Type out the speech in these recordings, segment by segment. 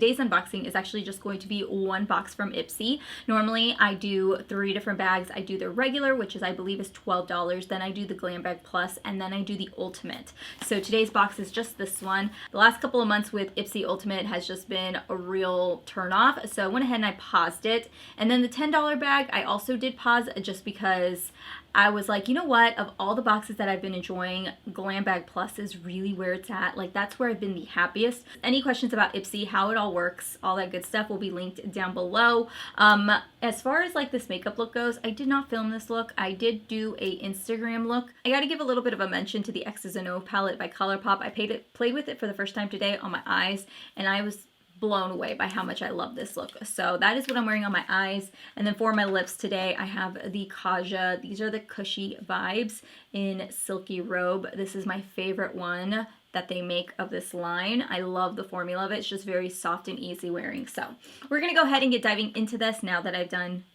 today's unboxing is actually just going to be one box from Ipsy. Normally I do 3 different bags. I do the regular, which is I believe is $12, then I do the Glam Bag Plus, and then I do the Ultimate. So today's box is just this one. The last couple of months with Ipsy Ultimate has just been a real turn off, so I went ahead and I paused it. And then the $10 bag I also did pause just because I was like, you know what, of all the boxes that I've been enjoying, Glam Bag Plus is really where it's at. Like, that's where I've been the happiest. Any questions about Ipsy, how it all works, all that good stuff will be linked down below. As far as like this makeup look goes, I did not film this look. I did do a Instagram look. I gotta give a little bit of a mention to the X's and O palette by Colourpop. I played with it for the first time today on my eyes, and I was blown away by how much I love this look. So that is what I'm wearing on my eyes. And then for my lips today, I have the Kaja. These are the Cushy Vibes in Silky Robe. This is my favorite one that they make of this line. I love the formula of it. It's just very soft and easy wearing. So we're gonna go ahead and get diving into this now that I've done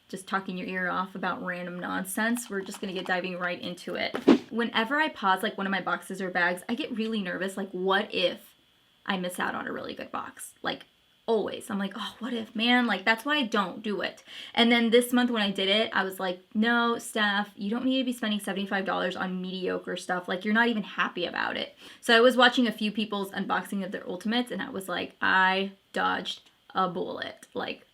just talking your ear off about random nonsense. We're just gonna get diving right into it. Whenever I pause like one of my boxes or bags, I get really nervous. Like, what if I miss out on a really good box? Like, always. I'm like, oh, what if, man? Like, that's why I don't do it. And then this month when I did it, I was like, no, Steph, you don't need to be spending $75 on mediocre stuff. Like, you're not even happy about it. So I was watching a few people's unboxing of their Ultimates, and I was like, I dodged a bullet. Like,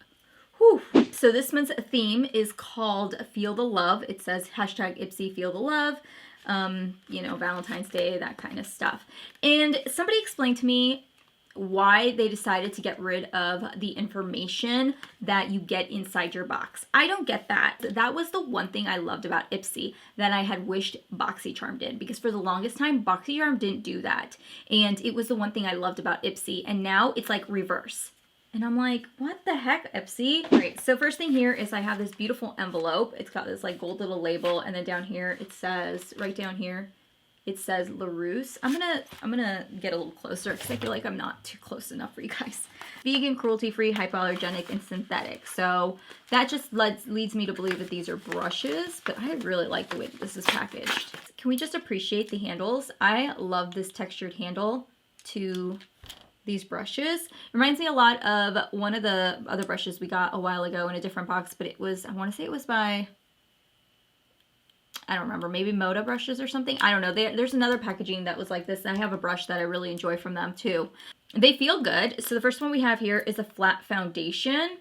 whew. So this month's theme is called Feel the Love. It says hashtag Ipsy Feel the Love. You know, Valentine's Day, that kind of stuff. And somebody explained to me why they decided to get rid of the information that you get inside your box. I don't get that. That was the one thing I loved about Ipsy that I had wished BoxyCharm did, because for the longest time, BoxyCharm didn't do that. And it was the one thing I loved about Ipsy, and now it's like reverse. And I'm like, what the heck, Ipsy? All right, so first thing here is I have this beautiful envelope. It's got this like gold little label, and then down here it says, right down here, it says Larousse. I'm gonna get a little closer because I feel like I'm not too close enough for you guys. Vegan, cruelty-free, hypoallergenic, and synthetic. So that just leads me to believe that these are brushes, but I really like the way that this is packaged. Can we just appreciate the handles? I love this textured handle to these brushes. It reminds me a lot of one of the other brushes we got a while ago in a different box, but it was, I want to say it was by, I don't remember, maybe Moda brushes or something. I don't know. There's another packaging that was like this, and I have a brush that I really enjoy from them too. They feel good. So the first one we have here is a flat foundation,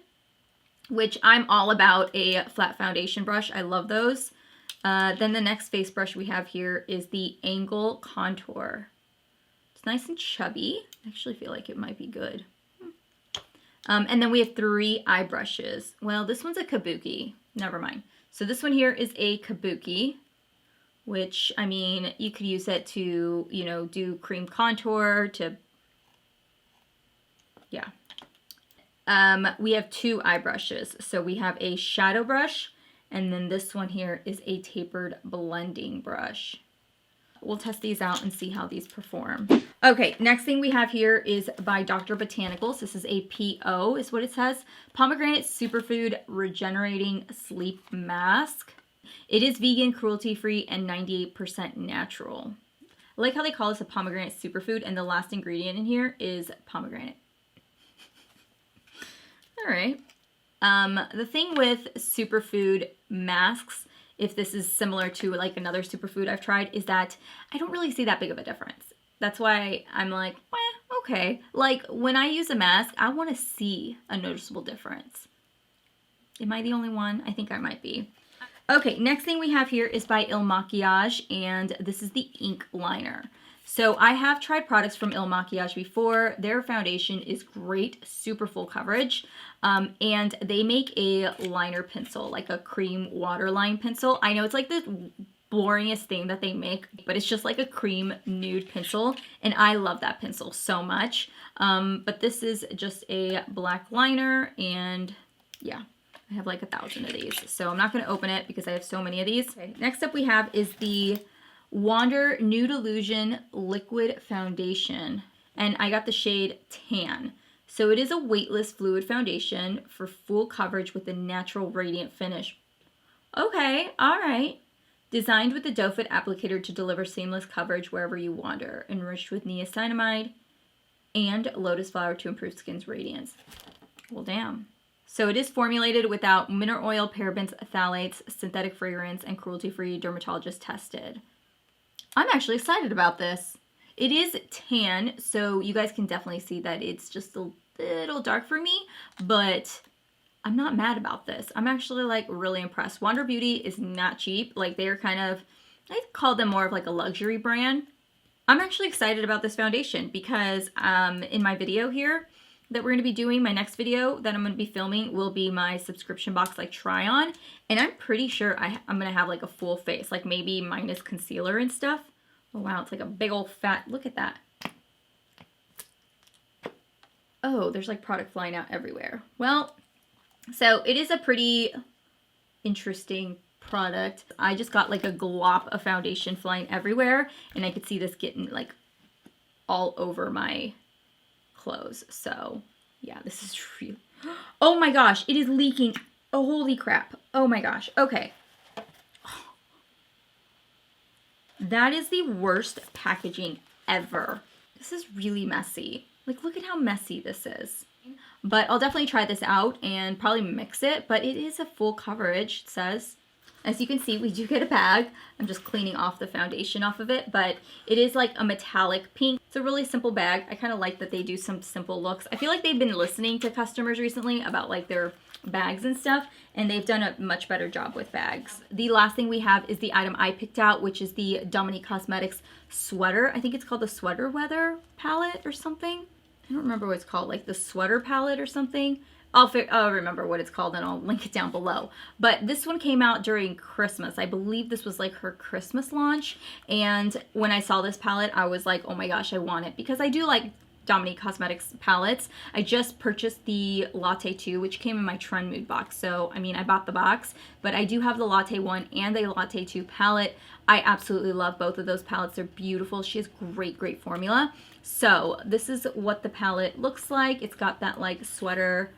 which I'm all about a flat foundation brush. I love those. Then the next face brush we have here is the Angle Contour. It's nice and chubby. I actually feel like it might be good. And then we have 3 eye brushes. Well, this one's a kabuki. Never mind. So this one here is a kabuki, which, I mean, you could use it to, you know, do cream contour, to, yeah. We have 2 eye brushes. So we have a shadow brush, and then this one here is a tapered blending brush. We'll test these out and see how these perform. Okay, next thing we have here is by Dr. Botanicals. This is a PO, is what it says. Pomegranate Superfood Regenerating Sleep Mask. It is vegan, cruelty-free, and 98% natural. I like how they call this a pomegranate superfood, and the last ingredient in here is pomegranate. All right. The thing with superfood masks, if this is similar to like another superfood I've tried, is that I don't really see that big of a difference. That's why I'm like, okay. Like, when I use a mask, I want to see a noticeable difference. Am I the only one? I think I might be. Okay, next thing we have here is by Illamasqua, and this is the ink liner. So I have tried products from Illamasqua before. Their foundation is great, super full coverage, and they make a liner pencil, like a cream waterline pencil. I know it's like the boringest thing that they make, but it's just like a cream nude pencil, and I love that pencil so much. But this is just a black liner, and yeah, I have like 1,000 of these, so I'm not going to open it because I have so many of these. Okay, next up we have is the Wander Nude Illusion Liquid Foundation, and I got the shade Tan. So it is a weightless fluid foundation for full coverage with a natural radiant finish. Okay, all right. Designed with the doe foot applicator to deliver seamless coverage wherever you wander. Enriched with niacinamide, and lotus flower to improve skin's radiance. Well, damn. So it is formulated without mineral oil, parabens, phthalates, synthetic fragrance, and cruelty-free, dermatologist tested. I'm actually excited about this. It is tan, so you guys can definitely see that it's just a little dark for me, but I'm not mad about this. I'm actually like really impressed. Wander Beauty is not cheap. Like they're kind of, I call them more of like a luxury brand. I'm actually excited about this foundation because in my video here that we're going to be doing, my next video that I'm going to be filming will be my subscription box like try on. And I'm pretty sure I'm going to have like a full face, like maybe minus concealer and stuff. Oh wow, it's like a big old fat, look at that. Oh, there's like product flying out everywhere. Well, so it is a pretty interesting product. I just got like a glop of foundation flying everywhere and I could see this getting like all over my clothes. So yeah, this is real. Oh my gosh, it is leaking. Oh, holy crap. Oh my gosh. Okay. That is the worst packaging ever. This is really messy. Like, look at how messy this is. But I'll definitely try this out and probably mix it, but it is a full coverage, it says. As you can see, we do get a bag. I'm just cleaning off the foundation off of it, but it is like a metallic pink. It's a really simple bag. I kind of like that they do some simple looks. I feel like they've been listening to customers recently about like their bags and stuff, and they've done a much better job with bags. The last thing we have is the item I picked out, which is the Dominique Cosmetics sweater. I think it's called the Sweater Weather palette or something. I don't remember what it's called, like the sweater palette or something. I'll remember what it's called and I'll link it down below. But this one came out during Christmas. I believe this was like her Christmas launch. And when I saw this palette, I was like, oh my gosh, I want it. Because I do like Dominique Cosmetics palettes. I just purchased the Latte 2, which came in my Trend Mood box. So, I mean, I bought the box, but I do have the Latte 1 and the Latte 2 palette. I absolutely love both of those palettes. They're beautiful. She has great, great formula. So, this is what the palette looks like. It's got that like sweater,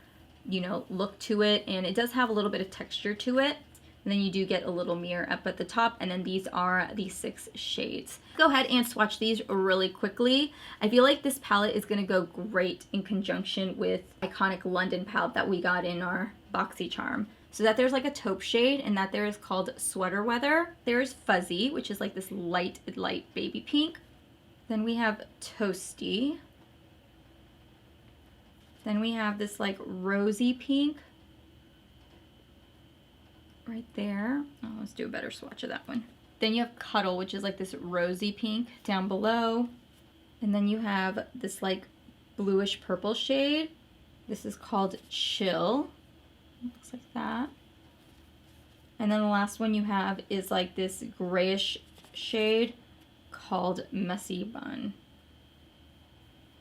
you know, look to it, and it does have a little bit of texture to it. And then you do get a little mirror up at the top, and then these are the 6 shades. Go ahead and swatch these really quickly. I feel like this palette is going to go great in conjunction with iconic London palette that we got in our BoxyCharm. So that there's like a taupe shade, and that there is called Sweater Weather. There's Fuzzy, which is like this light baby pink. Then we have Toasty. Then we have this like rosy pink right there. Oh, let's do a better swatch of that one. Then you have Cuddle, which is like this rosy pink down below. And then you have this like bluish purple shade. This is called Chill. Looks like that. And then the last one you have is like this grayish shade called Messy Bun.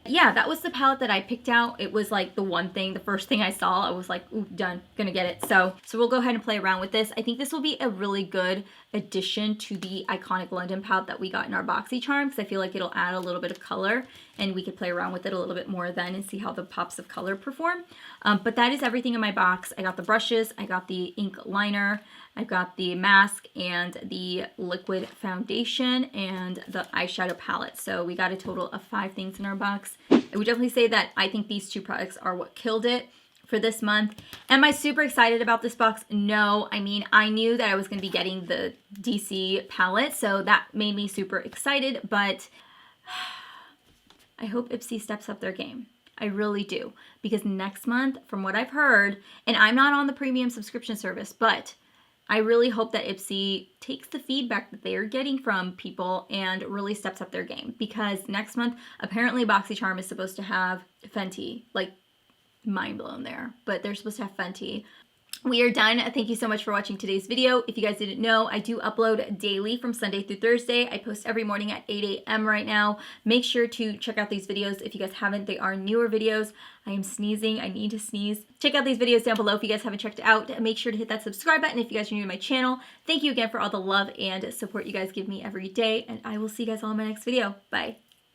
Yeah, that was the palette that I picked out. It was like the one thing, the first thing I saw, I was like, ooh, done, gonna get it. So we'll go ahead and play around with this. I think this will be a really good addition to the iconic London palette that we got in our BoxyCharm, because I feel like it'll add a little bit of color and we could play around with it a little bit more then and see how the pops of color perform. But that is everything in my box. I got the brushes, I got the ink liner, I've got the mask and the liquid foundation and the eyeshadow palette. So we got a total of 5 things in our box. I would definitely say that I think these 2 products are what killed it for this month. Am I super excited about this box? No. I mean, I knew that I was going to be getting the DC palette, so that made me super excited, but I hope Ipsy steps up their game. I really do. Because next month, from what I've heard, and I'm not on the premium subscription service, but I really hope that Ipsy takes the feedback that they are getting from people and really steps up their game. Because next month, apparently BoxyCharm is supposed to have Fenty. Like, mind blown there. But they're supposed to have Fenty. We are done. Thank you so much for watching today's video. If you guys didn't know, I do upload daily from Sunday through Thursday. I post every morning at 8 a.m. right now. Make sure to check out these videos. If you guys haven't, they are newer videos. I am sneezing. I need to sneeze. Check out these videos down below if you guys haven't checked it out. Make sure to hit that subscribe button if you guys are new to my channel. Thank you again for all the love and support you guys give me every day, and I will see you guys all in my next video. Bye.